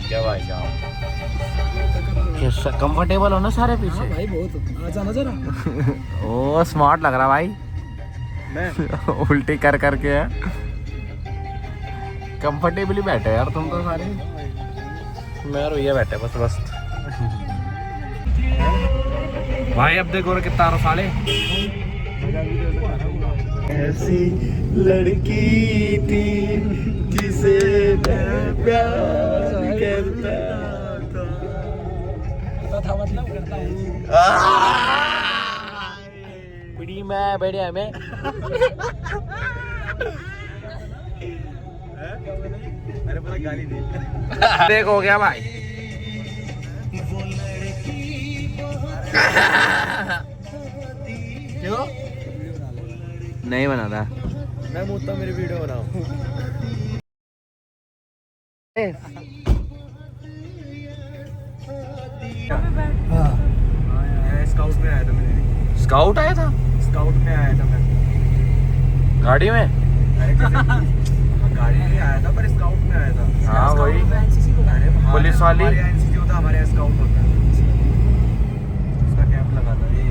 क्या भाई साहब, कंफर्टेबल हो ना सारे पीछे? हाँ भाई बहुत, आ जाना जरा। ओ स्मार्ट लग रहा भाई। मैं उल्टी कर करके है। कंफर्टेबली बैठे यार तुम तो सारे। मैं और भैया बैठे बस बस। भाई अब देखो रे कितना साले। ऐसी लड़की थी जिसे मैं प्यार करता था, मतलब करता हूँ। बड़ी मैं बढ़िया में। अरे पता गाली दी। देख हो गया भाई। क्यों नहीं बना था? मैं मुझता मेरी वीडियो बनाऊं। हाँ स्काउट में आया था मैं। स्काउट आया था? स्काउट में आया था मैं गाड़ी में? अरे गाड़ी में आया था पर स्काउट में आया था। हाँ वही पुलिस वाली एनसीसी होता, हमारे यहाँ स्काउट होता है, उसका कैंप लगा था ये।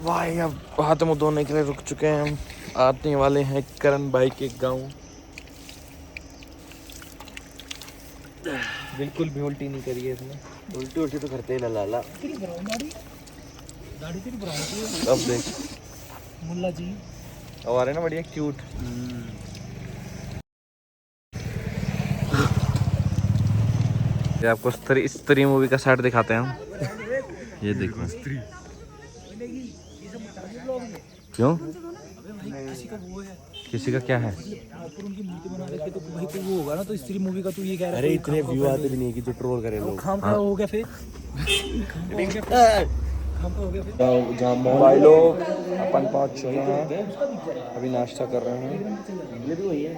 भाई अब हाथ मुंह धोने के लिए रुक चुके हैं हम। आने वाले हैं करण भाई के गांव। बिल्कुल भी उल्टी नहीं करी है इसने। उल्टी उल्टी तो करते ही लाला। अब देख मुल्ला जी अब आ रहे ना बढ़िया क्यूट। ये आपको स्त्री मूवी का सेट दिखाते हैं हम। ये देखो क्यों किसी का क्या है? उनकी मूर्ति बना रखी है तो भाई कोई वो होगा ना, तो स्त्री मूवी का तू ये कह रहा है। अरे इतने व्यू आते भी नहीं है कि जो ट्रोल करे लोग। खाम का हो गया फिर। खाम का हो गया फिर। भाई लोग अपन पहुंच चुके हैं, अभी नाश्ता कर रहे हैं। ये भी वही है।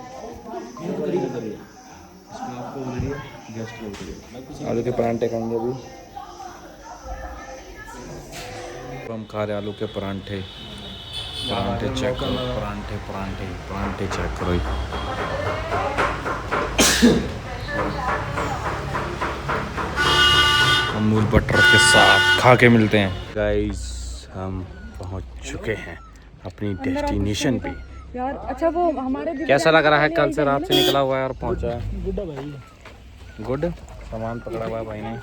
आलू के परांठे खाएंगे अभी। हम खा रहे आलू के परांठे। परांठे चेक करो, परांठे परांठे परांठे चेक करो। अमूल बटर के साथ खा के मिलते हैं। गाइस हम पहुंच चुके हैं अपनी डेस्टिनेशन पे यार। अच्छा वो हमारे कैसा लग रहा है? कल से रात से निकला हुआ है और पहुंचा है। गुड्डा भाई गुड सामान पकड़ा हुआ है भाई ने।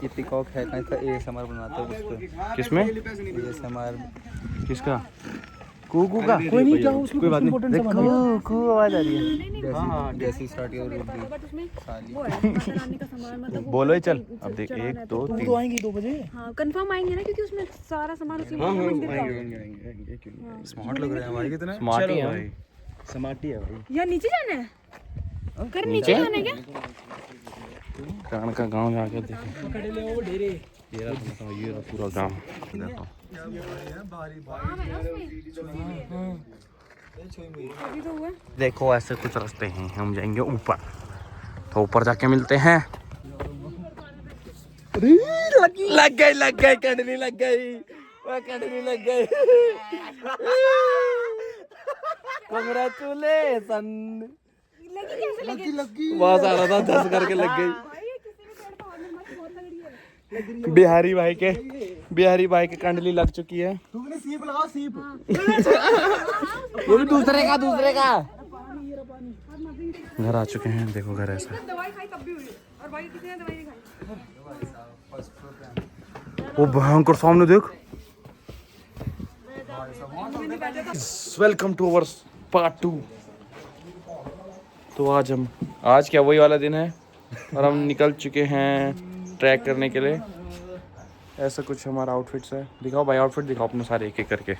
ये पिकॉक है कहीं का एएसएमआर बनाता है उसको। किसमें? एएसएमआर किसका? कूकू का? कोई नहीं, क्या उसमें कोई बात नहीं। इम्पोर्टेंट देखो कू आवाज आ रही है। जैसे स्टार्ट किया रुक गई बट उसमें साली। वो है बनाने का सामान, मतलब वो बोलो ही चल। अब देख चढ़ाना है 1 2 तो 3 आएंगी 2 बजे। हाँ कंफर्म आएंगे ना, क्योंकि उसमें सारा सामान उसी में मंदिर का। स्मार्ट लग रहा है भाई कितना। स्मार्ट ही है भाई स्मार्ट ही है भाई। यार नीचे जाना है? कर नीचे जाना है क्या? करण का गांव जाके देखो। पकड़ ले वो ढेरे। ये रहा पूरा गांव। देखो अभी तो हुआ। देखो ऐसे कुछ रास्ते हैं, हम जाएंगे ऊपर, तो ऊपर जाके मिलते हैं। लग गई कंडली लग गई, वो कंडली लग गई। कांग्रेचुलेशन। लगी कैसे लगी? बहुत आ रहा था 10 करके लग गई। भाई ये किसी भी पेड़ पे और मत, बहुत तगड़ी है। बिहारी भाई के कंडली लग चुकी है। तुमने सीप लगाओ सीप। वो भी दूसरे का। घर आ चुके हैं, देखो घर ऐसा। दवाई खाई तब भी हुई, और भाई किसी ने दवाई नहीं खाई। वो भयंकर सामने देख। Welcome to our part 2। तो आज क्या वही वाला दिन है और हम निकल चुके हैं ट्रैक करने के लिए। ऐसा कुछ हमारा आउटफिट्स है। दिखाओ भाई आउटफिट दिखाओ अपने सारे एक एक करके,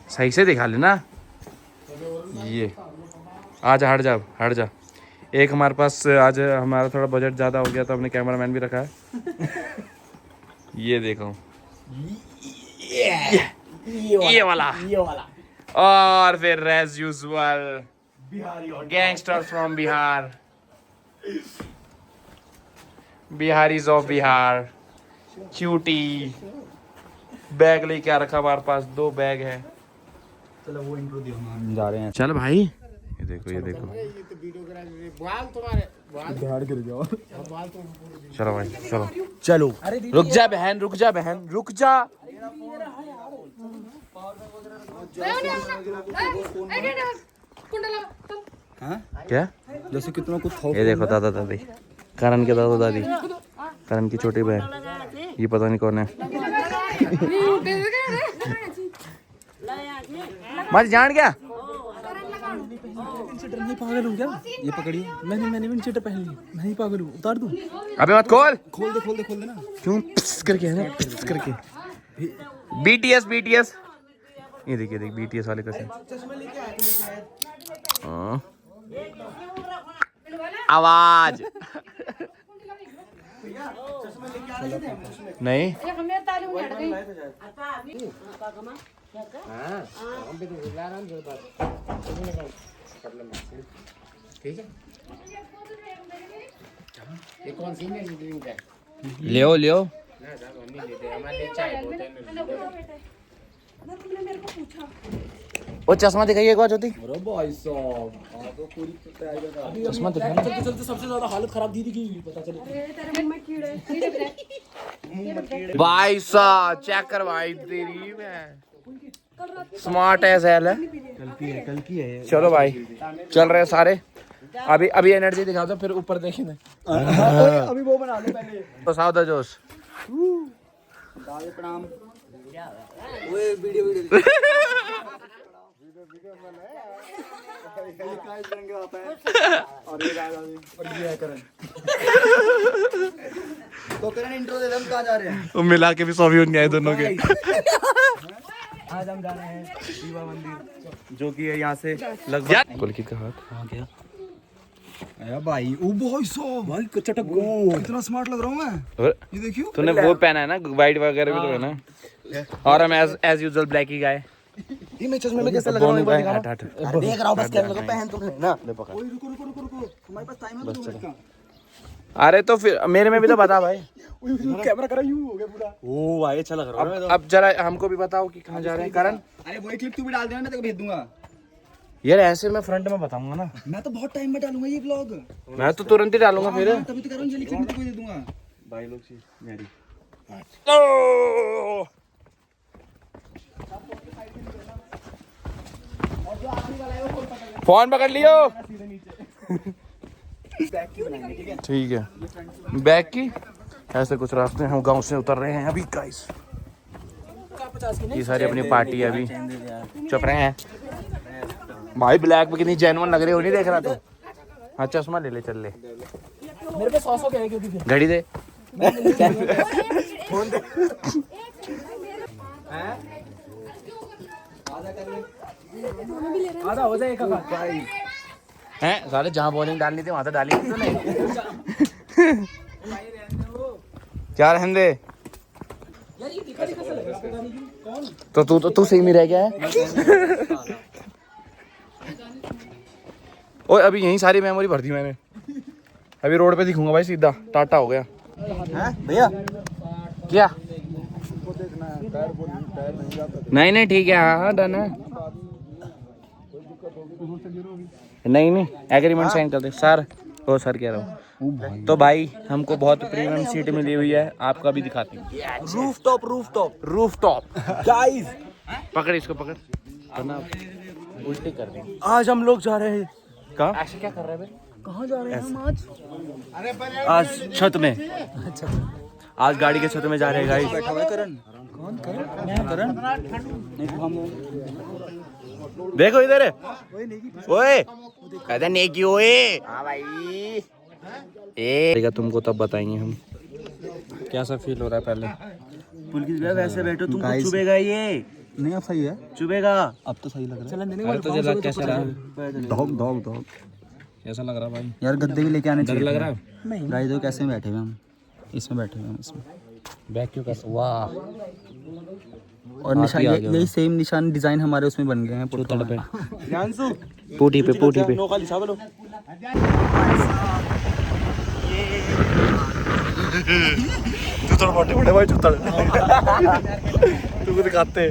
सही से दिखा लेना। ये आज हट जा। एक हमारे पास आज हमारा थोड़ा बजट ज़्यादा हो गया तो हमने कैमरामैन भी रखा है। ये देखो ये वाला। और फिर as usual gangster from Bihar, Biharis of Bihar. क्यूटी बैग लेके आ रखा हमारे पास 2 बैग है। चलो वो इंट्रो दियो हम जा रहे हैं। चल भाई ये देखो ये देखो। बिहार गिर जाओ। चलो भाई चलो चलो। रुक जा बहन रुक जा बहन रुक जा। क्या जैसे कितना कुछ ये देखो दादा दादी करण के दादा दादी करण की छोटी बहन ये पता नहीं कौन है। मत जान क्या नहीं पागल हूँ क्या? ये पकड़िए। मैंने भी चीटर पहन ली। नहीं पागल हूँ। उतार दूँ? अबे मत खोल खोल दे ना। क्यों पिस करके है ना पिस करके। BTS BTS ये देखिए देख BTS वाले कैसे। हाँ। आवाज नहीं लियो लियो वो चश्मा दिखाइए एक बार ज्योति। चश्मा दिखाइए। चलते सबसे ज्यादा हालत खराब दीदी की पता चले। भाई साहब चेक कर भाई तेरी मैं स्मार्ट है सेल है। कल की है। चलो भाई चल रहे हैं सारे। अभी एनर्जी दिखा दो फिर ऊपर देखेंगे। अभी वो बना लो पहले। तो साउदा जोश प्रणाम। ओए वीडियो और ये है करण। तो करण इंट्रो दे दे। हम कहाँ जा रहे हैं? वो मिला के भी 100 व्यूज गए दोनों के। आज हम जा रहे हैं शिवा मंदिर जो कि है यहाँ से लगभग पुलकित का हाथ कहाँ गया? अरे भाई ओ भाई सो भाई चटक गो कितना स्मार्ट लग रहा हूँ मैं। और ये देखियो तूने वो पहना है ना वाइट वगैरह भी तो है ना। और हम एज यूजुअल ब्लैक ही गाए। ये मैं चश्मे में कैसा लग रहा हूँ? देख रहा हूँ बस कैमरा को पहन तुमने ना। ओए रुको हमारे पास टाइम है 2 मिनट का। अरे तो फिर मेरे में भी तो बता भाई। कैमरा करा यूं हो गया पूरा। ओ भाई अच्छा लग रहा है। अब जरा हमको भी बताओ कि कहाँ जा रहे हैं करण। अरे वही क्लिप तू भी डाल देना, मैं तेरे को भेज दूंगा। यार ऐसे मैं फ्रंट में बताऊंगा ना। मैं तो बहुत टाइम में डालूंगा ये व्लॉग। मैं तो तुरंत ही डालूंगा फिर। तभी तो कह रहा हूं, ये क्लिप मैं तेरे को दे दूंगा। भाई लोग सी मेरी फोन पकड़ लियो। ठीक है बैक की ऐसे कुछ रास्ते हम गांव से उतर रहे हैं अभी गाइस। ये सारी अपनी पार्टी है अभी। चुप रहे हैं भाई। ब्लैक में कितनी जेन्युइन लग रही हो नहीं देख रहा तू। हाँ चश्मा ले ले चल ले। मेरे पे 100 क्या है क्योंकि फिर घड़ी दे। फोन दे। आधा हो जाएगा भाई। हैं साले जहाँ बॉलिंग डालनी थी वहां तो डाली तूने। क्या रहने दे। तो तू सही में रह गया है। ओए अभी यही सारी मेमोरी भर दी मैंने। अभी रोड पे दिखूंगा भाई सीधा टाटा हो गया। भैया क्या नहीं ठीक है। हाँ डन है। नहीं एग्रीमेंट साइन कर दे सर। ओ सर कह रहा हूँ। तो भाई हमको बहुत प्रीमियम सीट मिली हुई है। आपका भी दिखाती हूँ। रूफ टॉप गाइस पकड़ इसको पकड़ वरना उल्टी कर देंगे। आज हम लोग जा रहे हैं कहाँ? ऐसे क्या कर रहे हैं कहाँ जा रहे हैं हम आज? आज छत में। आज गाड़ी के छत में जा रहे हैं गाइस। बैठा हुआ है करण। कौन करण? मैं करण नहीं तो हम देखो इधर ओए कहता नेकी ओए। हाँ भाई ए तुमको तब बताएंगे हम क्या सा फील हो रहा है। पहले पुलकित भैया वैसे बैठो, तुमको चुभेगा ये नहीं। अब सही है चुभेगा। अब तो सही लग रहा है। चलन देने तुझे लग कैसा रहा? डॉग कैसा लग रहा भाई? यार गद्दे भी लेके आने चाहिए। लग रहा है गाइस देखो कैसे बैठे हुए हम। इसमें बैठे हुए हम इसमें। बैक क्यों कर। वाह और निशान यही सेम निशान डिजाइन हमारे उसमें बन गए हैं चौतड़ पे पूटी पे चुतड़ मोटे बड़े भाई चुतड़ तुमको दिखाते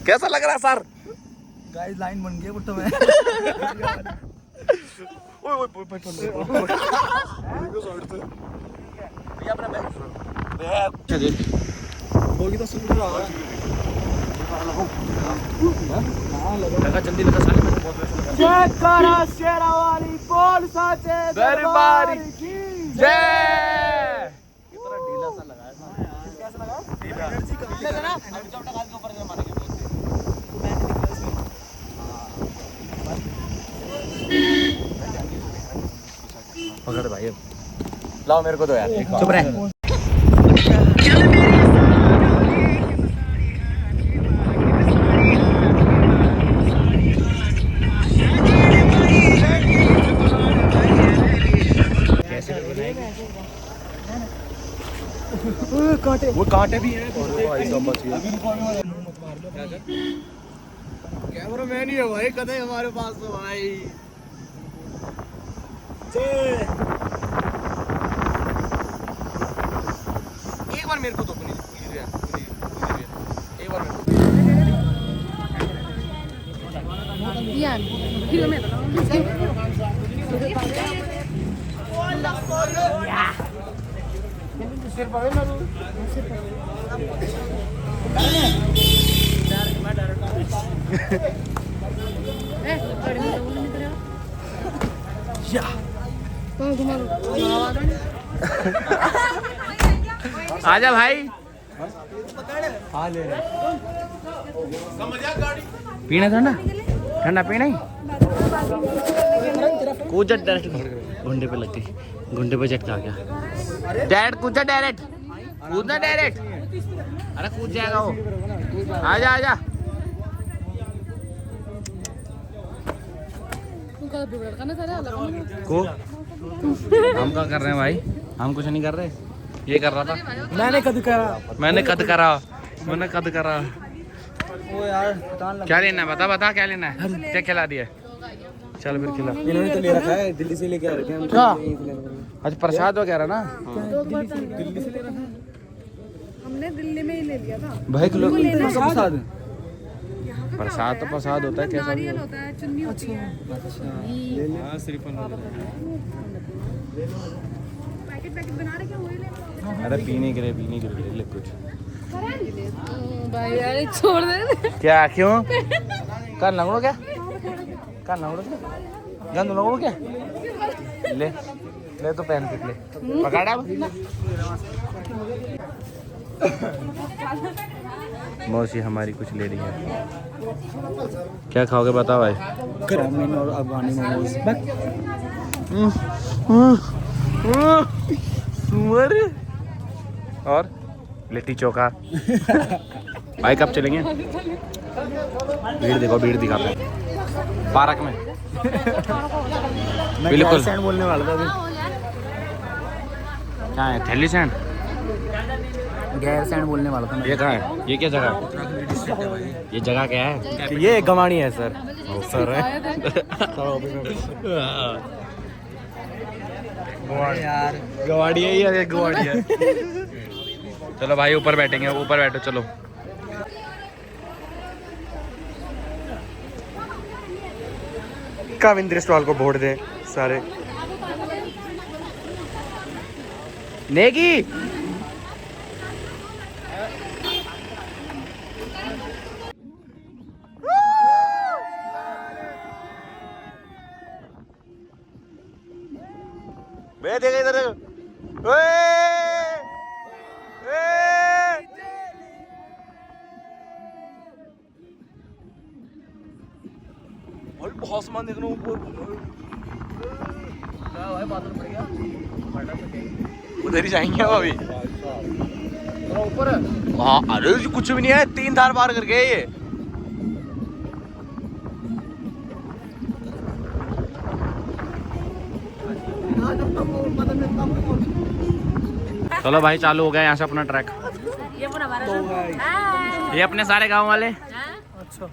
कैसा लग रहा है सर? गाइस लाइन बन गई बुट्टो में। ओए ओए ये अपना बैग होगी तो सुन रहा है। लगा जल्दी लगा साले में बहुत वैसा लगा। जय करा शेरावाली बोल साचे दरबार की जय। कितना ढीला सा लगा है। कैसा लगा? ढीला लगा ना। अब चौटा काल के ऊपर से मारेंगे। पकड़ भाई लाओ मेरे को दो यार। चुप रहे। वो कांटे भी हैं। कैमरा मैन ही है भाई, कदे हमारे पास तो भाई। एक बार मेरे को तो एक बार मेरे को। Yan, kilómetro. आजा भाई। हाँ ले रहे। पीना ठंडा ठंडा पीना ही। कूद जा डायरेक्ट घुंडे पे लगती घुंडे पे झटका गया। डायरेक्ट कूद जा डायरेक्ट कूदना डायरेक्ट। अरे कूद जाएगा वो। आजा आजा। को हम क्या कर रहे हैं भाई? हम कुछ नहीं कर रहे। ये कर रहा था। मैंने कद करा। मैंने कद करा। वो यार क्या लेना है? बता बता क्या लेना है? क्या खिला दिया? चल फिर खिला। इन्होंने तो ले रखा है, दिल्ली से लेके आ रखे हैं। अच्छा प्रसाद वगैरह ना। दिल्ली से ले रखा है। हमने दिल्ली में ही ले लिया था। भाई किलो प्रसाद प्रसाद तो प्रसाद होता है। कैसा भी नारियल होता है, चुन्नी होती है। हाँ श्रीफल पैकेट बना रहे क्या? वही ले लो। अरे पीने के लिए ले कुछ। भाई यार छोड़ दे। क्या क्यों? कर लगड़ो क्या? गंद लगड़ो क्या? ले ले तो पहन के ले पकड़ा। मौसी हमारी कुछ ले रही है। क्या खाओगे बताओ भाई? ग्रामीण और अफगानी मोमोज। सुअर और लिट्टी चोखा। भाई कब चलेंगे? भीड़ देखो भीड़ दिखाते हैं पार्क में। बिल्कुल सैंड बोलने वाला था अभी। क्या है? थैली सैंड। गैर सैंड बोलने वाला था। ये कहाँ है? ये क्या जगह है? ये जगह क्या है? ये गवानी है सर। सर है यार गवाड़ी है या गवाड़ी है? चलो भाई ऊपर बैठेंगे। ऊपर बैठो चलो। काविंद्र स्टॉल को वोट दे सारे। नेगी मैं देखा इधर। बहुत सामान देख रहा हूँ ऊपर। उधर ही जाएंगे हम अभी। ऊपर हाँ। अरे कुछ भी नहीं है। 3 धार पार कर गए ये। चलो भाई चालू हो गया यहाँ से अपना ट्रैक। ये अपने सारे गांव वाले। अच्छा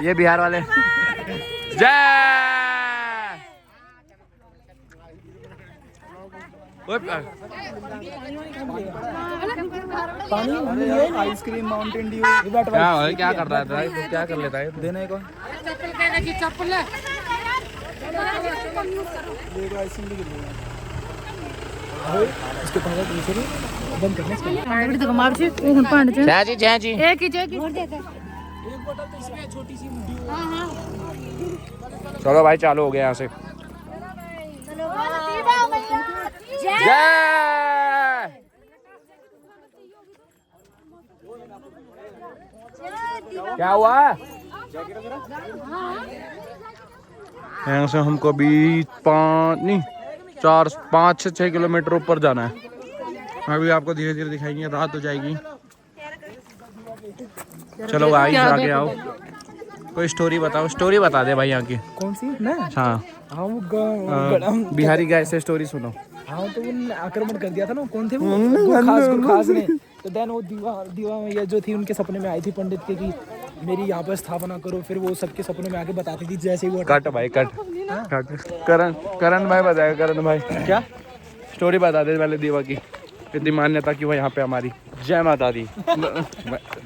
ये बिहार वाले। जय पानी, आइसक्रीम, माउंटेन ड्यू। क्या कर रहा है? क्या कर लेता है? देने को इसके बंद करने छोटी सी। चलो भाई चालू हो गया यहाँ से। जय। क्या हुआ? यहाँ से हमको अभी 5 से 6 किलोमीटर ऊपर जाना है। अभी आपको धीरे धीरे दिखाएंगे, रात हो जाएगी। चलो भाई आगे आओ, कोई स्टोरी बताओ। स्टोरी बता दे भाई यहाँ की। कौन सी? मैं हाँ बिहारी गाय से स्टोरी सुनो। हाँ तो उन आक्रमण कर दिया था ना, कौन थे वो? खास ने। तो देन वो दीवा मैया जो थी उनके सपने में आई थी पंडित के कि मेरी यहाँ पर स्थापना करो। फिर वो सबके सपनों में आके बताती थी जैसे ही वो कट भाई कट। करण भाई बताएगा। करण भाई क्या स्टोरी बता दे पहले दीवा की, इतनी मान्यता क्यों है यहाँ पे हमारी। जय माता दी।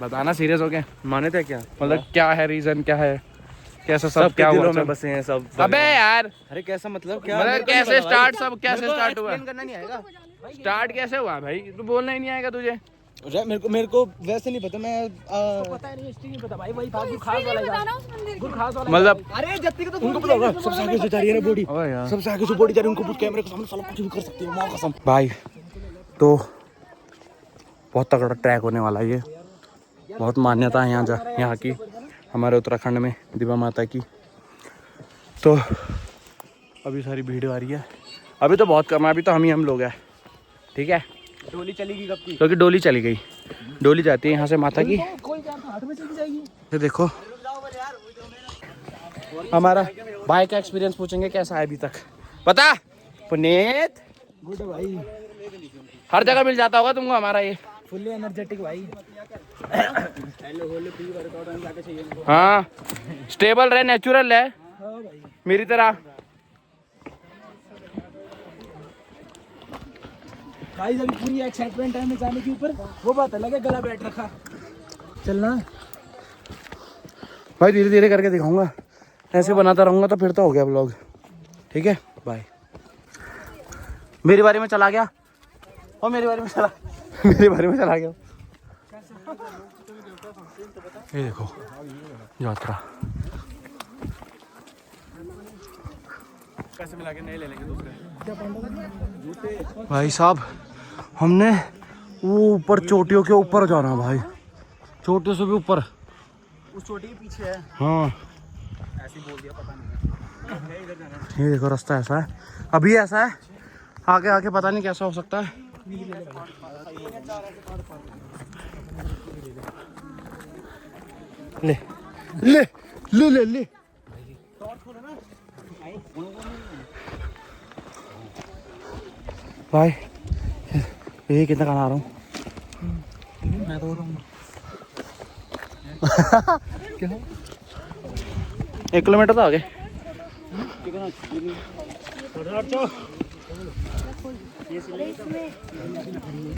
बताना सीरियस हो गया। मान्यता क्या मतलब, क्या है रीजन, क्या है, कैसा सब क्या हुआ? में बसे हैं सब। अबे यार अरे कैसा मतलब, क्या मतलब कैसे स्टार्ट, सब कैसे स्टार्ट हुआ? करना नहीं आएगा। स्टार्ट कैसे हुआ भाई? तू बोलना ही नहीं आएगा तुझे? मेरे को वैसे नहीं पता। मैं पता नहीं, हिस्ट्री नहीं पता भाई। वही खास वाला मतलब अरे जत्ती को तो उनको पता होगा। सबसे आगे से जा रही है ना बॉडी, सबसे आगे से बॉडी जा रही है। उनको कैमरे के सामने साला कुछ भी कर सकती है, मां कसम भाई। तो बहुत तगड़ा ट्रैक होने वाला है ये। बहुत मान्यता है यहाँ की, हमारे उत्तराखंड में दिवा माता की। तो अभी सारी भीड़ आ रही है। अभी तो बहुत कम है, अभी तो हम लोग हैं। ठीक है, डोली चलेगी कब की? क्योंकि डोली चली गई। डोली जाती है यहाँ से माता की। कोई 8 बजे चली जाएगी। ये देखो हमारा भाई का एक्सपीरियंस पूछेंगे कैसा है अभी तक। बता पुनीत। गुड भाई, हर जगह मिल जाता होगा तुमको हमारा ये। फुल्ली एनर्जेटिक भाई। हाँ स्टेबल रहे, नेचुरल है मेरी तरह। भाई अभी पूरी एक्साइटमेंट है में जाने के ऊपर, वो बात अलग है। गला बैठ रखा। चलना भाई, धीरे धीरे करके दिखाऊंगा। ऐसे बनाता रहूंगा तो फिर तो हो गया व्लॉग। ठीक है बाय। मेरी बारी में चला गया और मेरी बारी में चला गया। ये देखो यात्रा। पैसे मिला के नहीं ले लेंगे दूसरे। भाई साहब हमने वो ऊपर चोटियों के ऊपर जाना भाई, चोटियों से भी ऊपर। उस चोटी के पीछे है। हाँ ऐसे बोल दिया, पता नहीं। ये देखो रास्ता ऐसा है, अभी ऐसा है, आगे आगे पता नहीं कैसा हो सकता है। ले ले ले ले ले भाई, ये कितना कमा रहा हूँ मैं तो 1 किलोमीटर तो आगे।